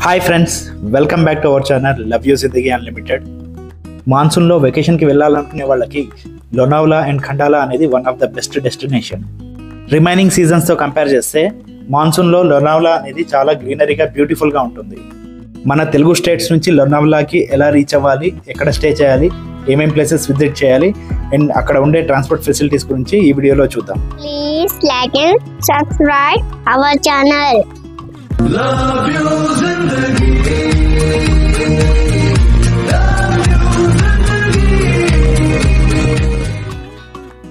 Hi friends, welcome back to our channel love you Zindagi unlimited. మాన్సూన్లో వెకేషన్కి వెళ్ళాలనుకునే వాళ్ళకి లోనావాలా అండ్ ఖండాలా అనేది one of the best destination. Remaining సీజన్స్తో కంపేర్ చేస్తే మాన్సూన్లో లోనావాలా అనేది చాలా గ్రీనరీగా బ్యూటిఫుల్గా ఉంటుంది. మన తెలుగు స్టేట్స్ నుంచి లోనావాలాకి ఎలా రీచ్ అవ్వాలి, ఎక్కడ స్టే చేయాలి, ఏమేం ప్లేసెస్ విజిట్ చేయాలి అండ్ అక్కడ ఉండే ట్రాన్స్పోర్ట్ ఫెసిలిటీస్ గురించి ఈ వీడియోలో చూద్దాం. Please like and subscribe our channel. Love you zindagi.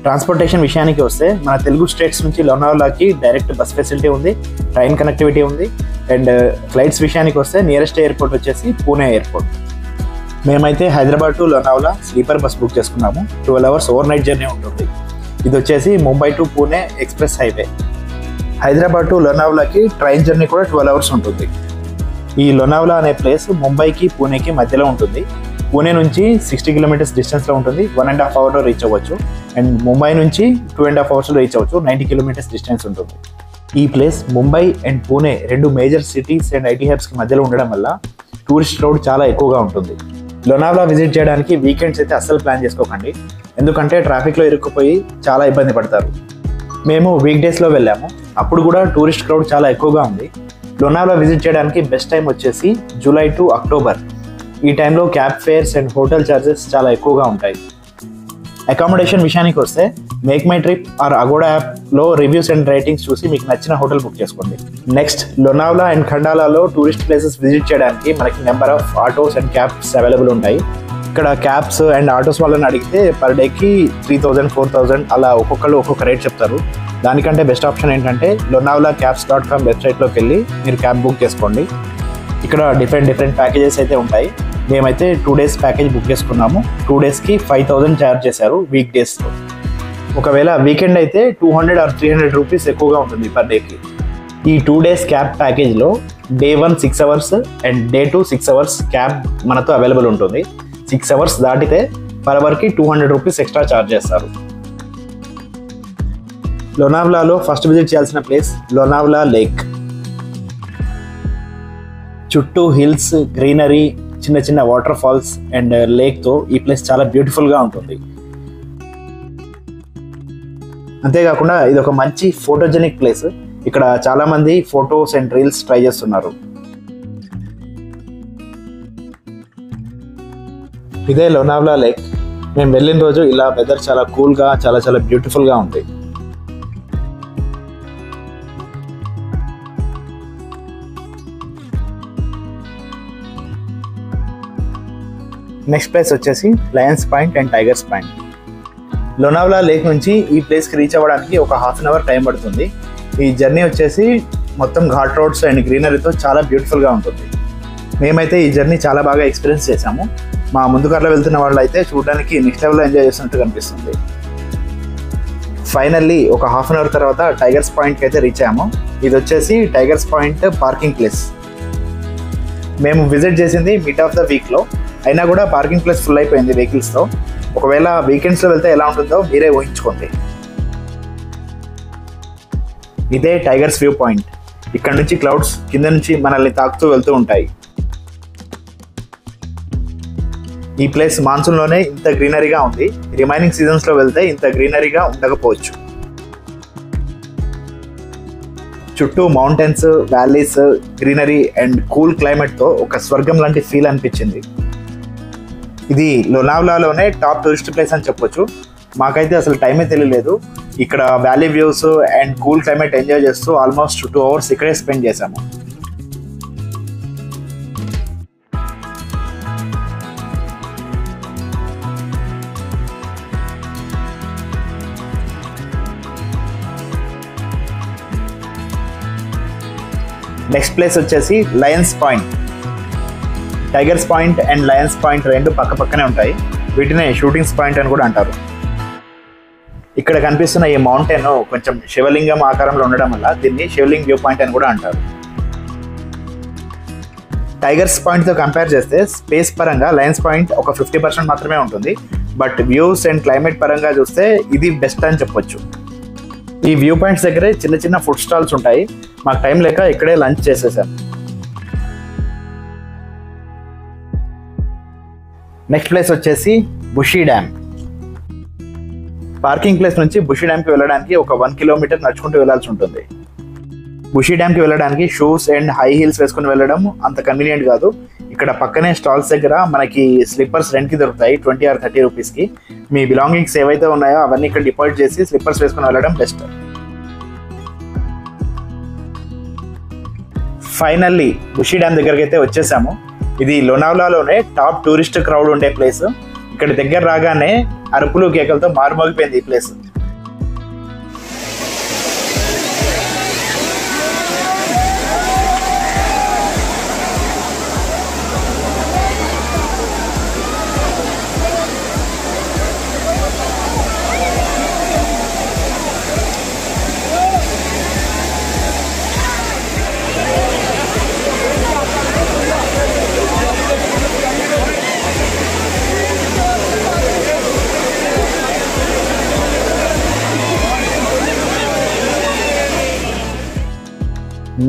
Transportation విషయానికి వస్తే మన తెలుగు స్టేట్స్ నుంచి లోనావాలాకి డైరెక్ట్ బస్ ఫెసిలిటీ ఉంది, ట్రైన్ కనెక్టివిటీ ఉంది అండ్ ఫ్లైట్స్ విషయానికి వస్తే నియరెస్ట్ ఎయిర్పోర్ట్ వచ్చేసి పూణే ఎయిర్పోర్ట్. మేమైతే Hyderabad to Lonavala sleeper bus book చేసుకున్నాము. 12 hours ఓవర్ నైట్ జర్నీ ఉంటుంది. ఇది వచ్చేసి Mumbai to Pune express highway. Hyderabad to లోనావాలాకి ట్రైన్ జర్నీ కూడా 12 hours ఉంటుంది. ఈ లోనావాలా అనే ప్లేస్ ముంబైకి పూణేకి మధ్యలో ఉంటుంది. పూణే నుంచి 60 kilometers డిస్టెన్స్లో ఉంటుంది. 1.5 hourలో రీచ్ అవ్వచ్చు అండ్ ముంబై నుంచి 2.5 hoursలో రీచ్ అవ్వచ్చు. 90 kilometers డిస్టెన్స్ ఉంటుంది. ఈ ప్లేస్ ముంబై అండ్ పూణే రెండు మేజర్ సిటీస్ అండ్ ఐటీ హబ్స్కి మధ్యలో ఉండడం వల్ల టూరిస్ట్ క్రౌడ్ చాలా ఎక్కువగా ఉంటుంది. లోనావాలా విజిట్ చేయడానికి వీకెండ్స్ అయితే అస్సలు ప్లాన్ చేసుకోకండి, ఎందుకంటే ట్రాఫిక్లో ఇరుక్కుపోయి చాలా ఇబ్బంది పడతారు. మేము వీక్ డేస్లో వెళ్ళాము, అప్పుడు కూడా టూరిస్ట్ క్రౌడ్ చాలా ఎక్కువగా ఉంది. లోనావాలా విజిట్ చేయడానికి బెస్ట్ టైం వచ్చేసి జూలై టు అక్టోబర్. ఈ టైంలో cab fares and hotel charges చాలా ఎక్కువగా ఉంటాయి. అకామిడేషన్ విషయానికి వస్తే MakeMyTrip or Agoda యాప్లో రివ్యూస్ అండ్ రేటింగ్స్ చూసి మీకు నచ్చిన హోటల్ బుక్ చేసుకోండి. నెక్స్ట్, లోనావాలా అండ్ ఖండాలాలో టూరిస్ట్ ప్లేసెస్ విజిట్ చేయడానికి మనకి number of autos and cabs available ఉంటాయి. ఇక్కడ క్యాబ్స్ అండ్ ఆటోస్ వాళ్ళని అడిగితే పర్ డేకి 3,000, 4,000 అలా ఒక్కొక్కరు ఒక్కొక్క రేట్ చెప్తారు. దానికంటే బెస్ట్ ఆప్షన్ ఏంటంటే lonavalaCabs.com వెబ్సైట్లోకి వెళ్ళి మీరు క్యాబ్ బుక్ చేసుకోండి. ఇక్కడ డిఫరెంట్ ప్యాకేజెస్ అయితే ఉంటాయి. మేమైతే 2 days ప్యాకేజ్ బుక్ చేసుకున్నాము. 2 daysకి 5,000 ఛార్జ్ చేశారు వీక్ డేస్లో. ఒకవేళ వీకెండ్ అయితే 200 or 300 రూపీస్ ఎక్కువగా ఉంటుంది పర్ డేకి. ఈ 2 days క్యాబ్ ప్యాకేజ్లో day 1 6 hours and day 2 6 hours cab మనతో అవైలబుల్ ఉంటుంది. 6 hours దాటితే పర్ అవర్కి 200 రూపీస్ ఎక్స్ట్రా ఛార్జ్ చేస్తారు. లోనావాలాలో ఫస్ట్ విజిట్ చేయాల్సిన ప్లేస్ లోనావాలా లేక్. చుట్టూ హిల్స్, గ్రీనరీ, చిన్న చిన్న వాటర్ ఫాల్స్ అండ్ లేక్తో ఈ ప్లేస్ చాలా బ్యూటిఫుల్గా ఉంటుంది. అంతేకాకుండా ఇది ఒక మంచి ఫోటోజెనిక్ ప్లేస్. ఇక్కడ చాలామంది ఫొటోస్ అండ్ రీల్స్ ట్రై చేస్తున్నారు. ఇదే లోనావాలా లేక్. మేము వెళ్ళిన రోజు ఇలా వెదర్ చాలా కూల్గా చాలా బ్యూటిఫుల్గా ఉంది. నెక్స్ట్ ప్లేస్ వచ్చేసి Lions point and tigers point. Lonavala lake నుంచి ఈ ప్లేస్కి రీచ్ అవ్వడానికి ఒక 1/2 hour టైం పడుతుంది. ఈ జర్నీ వచ్చేసి మొత్తం ఘాట్ రోడ్స్ అండ్ గ్రీనరీతో చాలా బ్యూటిఫుల్గా ఉంటుంది. మేమైతే ఈ జర్నీ చాలా బాగా ఎక్స్పీరియన్స్ చేశాము. మా ముందు కార్లో వెళ్తున్న వాళ్ళు అయితే చూడడానికి నెక్స్ట్ లెవెల్లో ఎంజాయ్ చేస్తున్నట్టు కనిపిస్తుంది. ఫైనల్లీ ఒక 1/2 hour తర్వాత టైగర్స్ పాయింట్కి అయితే రీచ్ అయ్యాము. ఇది వచ్చేసి టైగర్స్ పాయింట్ పార్కింగ్ ప్లేస్. మేము విజిట్ చేసింది మిడ్ ఆఫ్ ద వీక్లో, అయినా కూడా పార్కింగ్ ప్లేస్ ఫుల్ అయిపోయింది వెహికల్స్తో. ఒకవేళ వీకెండ్స్లో వెళ్తే ఎలా ఉంటుందో మీరే ఊహించుకోండి. ఇదే టైగర్స్ వ్యూ పాయింట్. ఇక్కడ నుంచి క్లౌడ్స్ కింద నుంచి మనల్ని తాకుతూ వెళ్తూ ఉంటాయి. ఈ ప్లేస్ మాన్సూన్లోనే ఇంత గ్రీనరీగా ఉంది. రిమైనింగ్ సీజన్స్లో వెళ్తే ఇంత గ్రీనరీగా ఉండకపోవచ్చు. చుట్టూ mountains, valleys, greenery and cool క్లైమేట్తో ఒక స్వర్గం లాంటి ఫీల్ అనిపించింది. ఇది లోనావాలాలోనే టాప్ టూరిస్ట్ ప్లేస్ అని చెప్పొచ్చు. మాకైతే అసలు టైమే తెలియలేదు. ఇక్కడ valley views and cool climate enjoy చేస్తూ ఆల్మోస్ట్ 2 hours ఇక్కడే స్పెండ్ చేశాము. నెక్స్ట్ ప్లేస్ వచ్చేసి Lions point. Tigers point and Lions point రెండు పక్క పక్కనే ఉంటాయి. వీటినే షూటింగ్స్ పాయింట్ అని కూడా అంటారు. ఇక్కడ కనిపిస్తున్న ఈ మౌంటైన్ కొంచెం శివలింగం ఆకారంలో ఉండడం వల్ల దీన్ని శివలింగ్ వ్యూ పాయింట్ అని కూడా అంటారు. టైగర్స్ పాయింట్తో కంపేర్ చేస్తే స్పేస్ పరంగా లయన్స్ పాయింట్ ఒక 50% మాత్రమే ఉంటుంది. బట్ వ్యూస్ అండ్ క్లైమేట్ పరంగా చూస్తే ఇది బెస్ట్ అని చెప్పొచ్చు. ఈ వ్యూ పాయింట్స్ దగ్గరే చిన్న చిన్న ఫుడ్ స్టాల్స్ ఉంటాయి. మాకు టైం లేక ఇక్కడే లంచ్ చేసేసాం. నెక్స్ట్ ప్లేస్ వచ్చేసి బుషీ డ్యామ్. పార్కింగ్ ప్లేస్ నుంచి బుషీ డ్యామ్కి వెళ్ళడానికి ఒక 1 కిలోమీటర్ నడుచుకుంటూ వెళ్ళాల్సి ఉంటుంది. బుషీ డ్యామ్కి వెళ్ళడానికి షూస్ అండ్ హై హీల్స్ వేసుకుని వెళ్ళడం అంత కన్వీనియంట్ కాదు. ఇక్కడ పక్కనే స్టాల్స్ దగ్గర మనకి స్లిప్పర్స్ రెంట్కి దొరుకుతాయి 20 or 30 రూపీస్కి. మీ బిలాంగింగ్స్ ఏవైతే ఉన్నాయో అవన్నీ ఇక్కడ డిపాజిట్ చేసి స్లిప్పర్స్ వేసుకుని వెళ్ళడం బెస్ట్. ఫైనల్లీ బుషీ డ్యామ్ దగ్గరికి అయితే వచ్చేసాము. ఇది లోనావాలాలోనే టాప్ టూరిస్ట్ క్రౌడ్ ఉండే ప్లేస్. ఇక్కడ దగ్గర రాగానే అరుపులు కేకలతో మారుమోగిపోయింది ఈ ప్లేస్.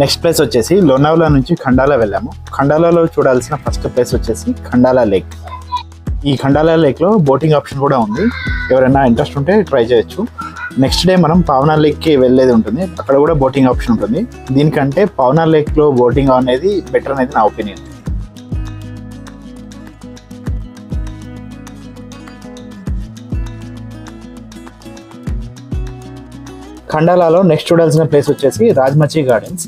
నెక్స్ట్ ప్లేస్ వచ్చేసి లోనావాలా నుంచి ఖండాలా వెళ్ళాము. ఖండాలాలో చూడాల్సిన ఫస్ట్ ప్లేస్ వచ్చేసి ఖండాలా లేక్. ఈ ఖండాలా లేక్లో బోటింగ్ ఆప్షన్ కూడా ఉంది. ఎవరైనా ఇంట్రెస్ట్ ఉంటే ట్రై చేయొచ్చు. నెక్స్ట్ డే మనం పావనా లేక్కి వెళ్ళేది ఉంటుంది. అక్కడ కూడా బోటింగ్ ఆప్షన్ ఉంటుంది. దీనికంటే పావనా లేక్లో బోటింగ్ అనేది బెటర్ అనేది నా ఒపీనియన్. ఖండాలాలో నెక్స్ట్ చూడాల్సిన ప్లేస్ వచ్చేసి రాజ్మచి గార్డెన్స్.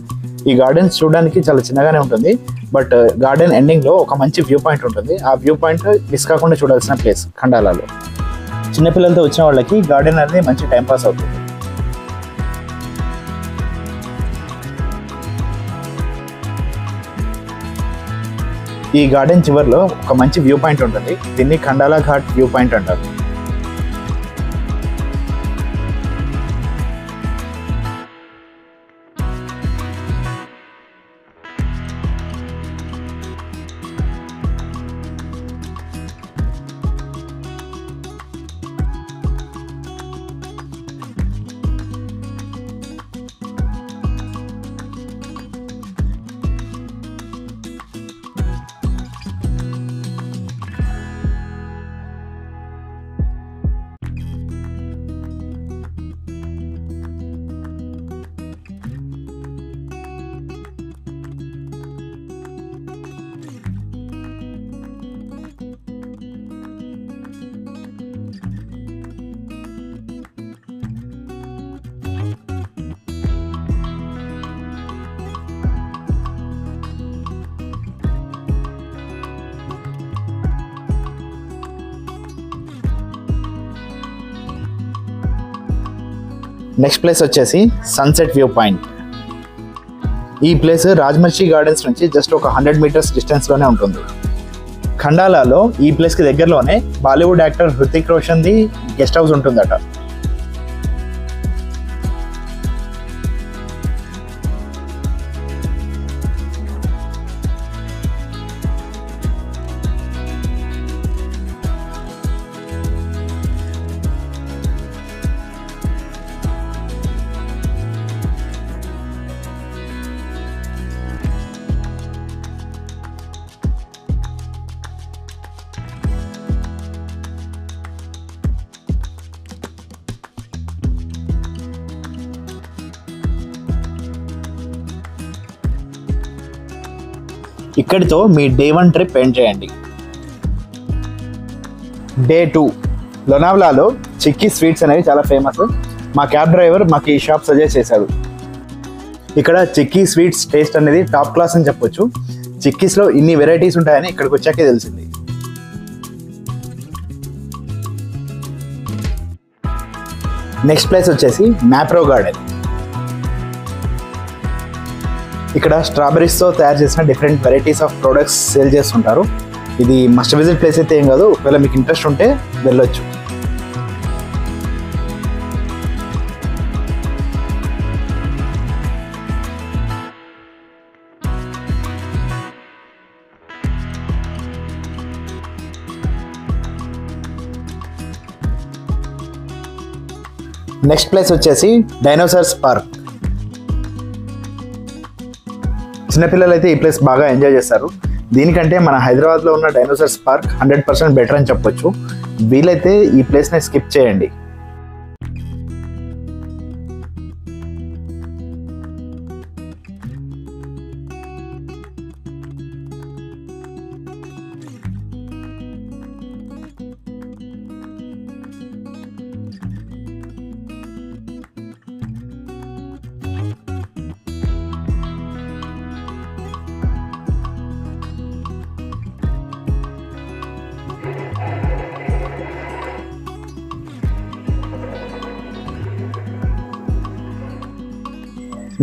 ఈ గార్డెన్స్ చూడడానికి చాలా చిన్నగానే ఉంటుంది, బట్ గార్డెన్ ఎండింగ్లో ఒక మంచి వ్యూ పాయింట్ ఉంటుంది. ఆ వ్యూ పాయింట్ మిస్ కాకుండా చూడాల్సిన ప్లేస్ ఖండాలాలో. చిన్నపిల్లలతో వచ్చిన వాళ్ళకి గార్డెన్ అనేది మంచి టైంపాస్ అవుతుంది. ఈ గార్డెన్ చివర్లో ఒక మంచి వ్యూ పాయింట్ ఉంటుంది. దీన్ని ఖండాలా ఘాట్ వ్యూ పాయింట్ అంటారు. నెక్స్ట్ ప్లేస్ వచ్చేసి సన్సెట్ వ్యూ పాయింట్. ఈ ప్లేస్ రాజ్మచి గార్డెన్స్ నుంచి జస్ట్ ఒక 100 మీటర్స్ డిస్టెన్స్లోనే ఉంటుంది. ఖండాలాలో ఈ ప్లేస్కి దగ్గరలోనే బాలీవుడ్ యాక్టర్ హృతిక్ రోషన్ది గెస్ట్ హౌస్ ఉంటుందట. ఇక్కడితో మీ డే 1 ట్రిప్ ఎండ్ చేయండి. డే 2 లోనావాలాలో చిక్కీ స్వీట్స్ అనేవి చాలా ఫేమస్. మా క్యాబ్ డ్రైవర్ మాకు ఈ షాప్ సజెస్ట్ చేశాడు. ఇక్కడ చిక్కీ స్వీట్స్ టేస్ట్ అనేది టాప్ క్లాస్ అని చెప్పొచ్చు. చిక్కీస్లో ఇన్ని వెరైటీస్ ఉంటాయని ఇక్కడికి వచ్చాకే తెలిసింది. నెక్స్ట్ ప్లేస్ వచ్చేసి మ్యాప్రో గార్డెన్. ఇక్కడ స్ట్రాబెరీస్తో తయారు చేసిన different varieties of products sale చేస్తుంటారు. ఇది మస్ట్ విజిట్ ప్లేస్ అయితే ఏం కాదు, ఒకవేళ మీకు ఇంట్రెస్ట్ ఉంటే వెళ్ళొచ్చు. నెక్స్ట్ ప్లేస్ వచ్చేసి డైనోసార్స్ పార్క్. చిన్నపిల్లలు అయితే ఈ ప్లేస్ బాగా ఎంజాయ్ చేస్తారు. దీనికంటే మన హైదరాబాద్లో ఉన్న డైనోసార్స్ పార్క్ 100% బెటర్ అని చెప్పొచ్చు. వీలైతే ఈ ప్లేస్ని స్కిప్ చేయండి.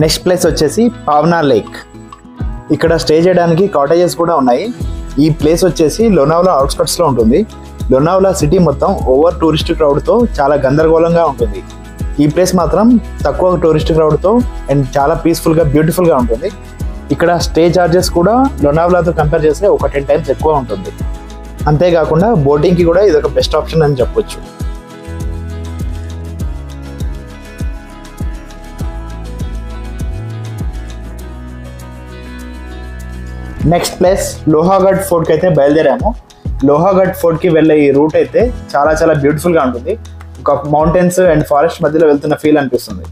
నెక్స్ట్ ప్లేస్ వచ్చేసి పావనా లేక్. ఇక్కడ స్టే చేయడానికి కాటేజెస్ కూడా ఉన్నాయి. ఈ ప్లేస్ వచ్చేసి లోనావాలా అవుట్స్కట్స్లో ఉంటుంది. లోనావాలా సిటీ మొత్తం ఓవర్ టూరిస్ట్ క్రౌడ్తో చాలా గందరగోళంగా ఉంటుంది. ఈ ప్లేస్ మాత్రం తక్కువ టూరిస్ట్ క్రౌడ్తో అండ్ చాలా పీస్ఫుల్గా బ్యూటిఫుల్గా ఉంటుంది. ఇక్కడ స్టే చార్జెస్ కూడా లోనావాలాతో కంపేర్ చేస్తే ఒక 10 times ఎక్కువ ఉంటుంది. అంతేకాకుండా బోటింగ్కి కూడా ఇది ఒక బెస్ట్ ఆప్షన్ అని చెప్పొచ్చు. నెక్స్ట్ ప్లేస్ లోహాగఢ్ ఫోర్ట్కి అయితే బయలుదేరాము. లోహాగఢ్ ఫోర్ట్కి వెళ్ళే ఈ రూట్ అయితే చాలా చాలా బ్యూటిఫుల్గా ఉంటుంది. ఒక మౌంటైన్స్ అండ్ ఫారెస్ట్ మధ్యలో వెళ్తున్న ఫీల్ అనిపిస్తుంది.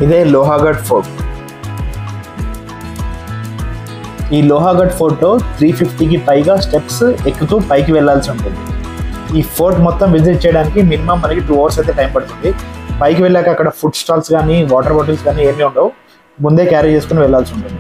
ఇదే లోహాగఢ్ ఫోర్ట్. ఈ లోహాగఢ్ ఫోర్ట్లో 350కి పైగా స్టెప్స్ ఎక్కుతూ పైకి వెళ్ళాల్సి ఉంటుంది. ఈ ఫోర్ట్ మొత్తం విజిట్ చేయడానికి మినిమం మనకి 2 hours అయితే టైం పడుతుంది. పైకి వెళ్ళాక అక్కడ ఫుడ్ స్టాల్స్ కానీ వాటర్ బాటిల్స్ కానీ ఏమీ ఉండవు, ముందే క్యారీ చేసుకుని వెళ్ళాల్సి ఉంటుంది.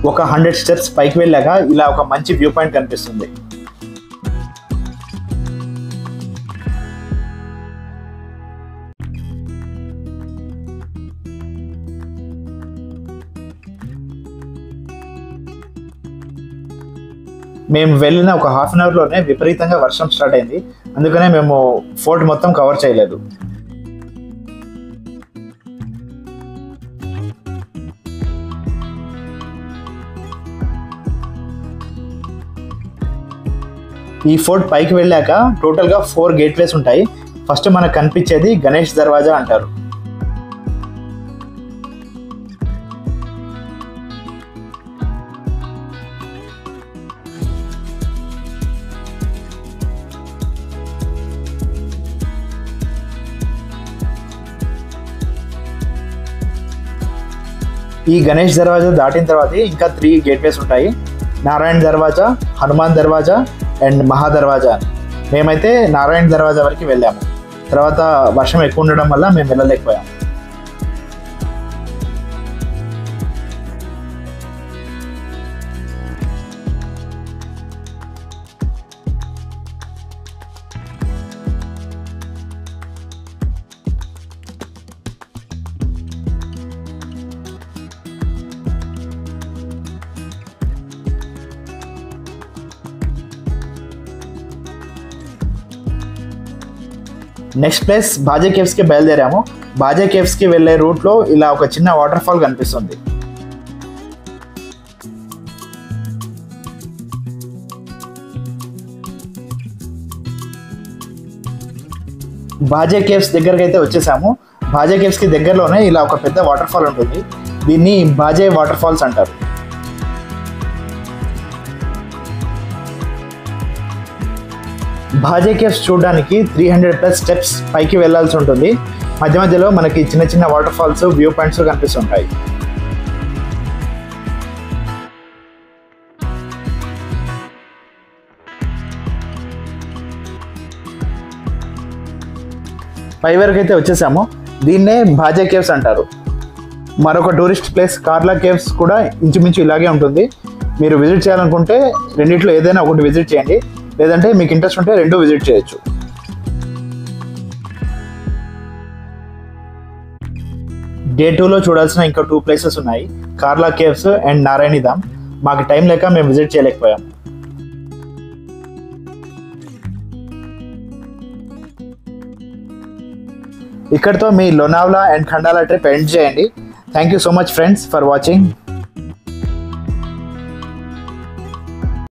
ఒక 100 steps పైకి వెళ్ళాక ఇలా ఒక మంచి వ్యూ పాయింట్ కనిపిస్తుంది. మేము వెళ్ళిన ఒక 1/2 hourలోనే విపరీతంగా వర్షం స్టార్ట్ అయింది. అందుకనే మేము ఫోర్ట్ మొత్తం కవర్ చేయలేదు. ఈ ఫోర్ట్ పైకి వెళ్ళాక టోటల్గా 4 గేట్వేస్ ఉంటాయి. ఫస్ట్ మనకు కనిపించేది గణేష్ దర్వాజా అంటారు. ఈ గణేష్ దర్వాజా దాటిన తర్వాత ఇంకా 3 గేట్వేస్ ఉంటాయి. నారాయణ దర్వాజా, హనుమాన్ దర్వాజా అండ్ మహా దర్వాజా. మేమైతే నారాయణ దర్వాజా వరకు వెళ్ళాము. తర్వాత వర్షం ఎక్కువ ఉండడం వల్ల మేము వెళ్ళలేకపోయాము. నెక్స్ట్ ప్లేస్ బాజే కేవ్స్కి బయలుదేరాము. బాజే కేవ్స్కి వెళ్ళే రూట్లో ఇలా ఒక చిన్న వాటర్ ఫాల్ కనిపిస్తుంది. బాజే కేవ్స్ దగ్గరికి అయితే వచ్చేసాము. బాజే కేవ్స్కి దగ్గరలోనే ఇలా ఒక పెద్ద వాటర్ ఫాల్ ఉంటుంది. దీన్ని బాజే వాటర్ ఫాల్స్ అంటారు. బాజే కేవ్స్ చూడడానికి 300+ స్టెప్స్ పైకి వెళ్లాల్సి ఉంటుంది. మధ్య మధ్యలో మనకి చిన్న చిన్న వాటర్ ఫాల్స్, వ్యూ పాయింట్స్ కనిపిస్తుంటాయి. పై వరకు అయితే వచ్చేసాము. దీన్నే బాజే కేవ్స్ అంటారు. మరొక టూరిస్ట్ ప్లేస్ కార్లా కేవ్స్ కూడా ఇంచుమించు ఇలాగే ఉంటుంది. మీరు విజిట్ చేయాలనుకుంటే రెండిట్లో ఏదైనా ఒకటి విజిట్ చేయండి, లేదంటే మీకు ఇంట్రెస్ట్ ఉంటే రెండు విజిట్ చేయొచ్చు. డే 2లో చూడాల్సిన ఇంకా 2 ప్లేసెస్ ఉన్నాయి, కార్లా కేవ్స్ అండ్ నారాయణిధామ్. మాకు టైం లేక మేము విజిట్ చేయలేకపోయాం. ఇక్కడితో మీ Lonavala and Khandala trip end చేయండి. Thank you so much friends for watching.